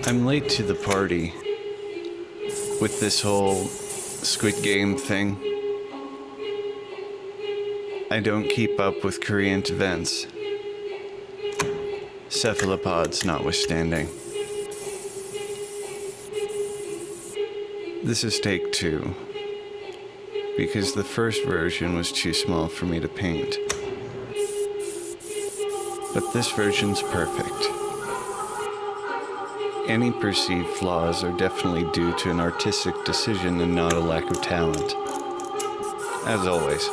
I'm late to the party with this whole Squid Game thing. I don't keep up with Korean events, cephalopods notwithstanding. This is take 2, because the first version was too small for me to paint. But this version's perfect. Any perceived flaws are definitely due to an artistic decision and not a lack of talent. As always.